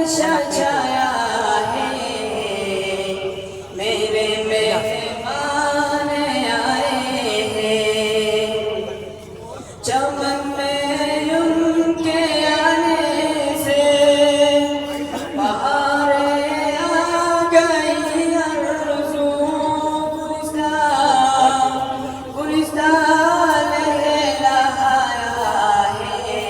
नशा छाया है, मेरे मेहमान आए हैं। चमन में उनके आने से बहारें आ गई, आरज़ू गुलिस्तान लहलहाया है,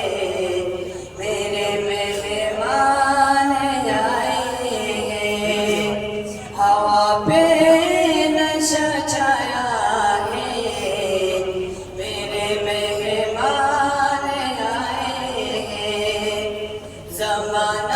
मेरे मेहमान आए हैं। हवा पे नशा छाया है, मेरे मेहमान आए हैं। ज़माना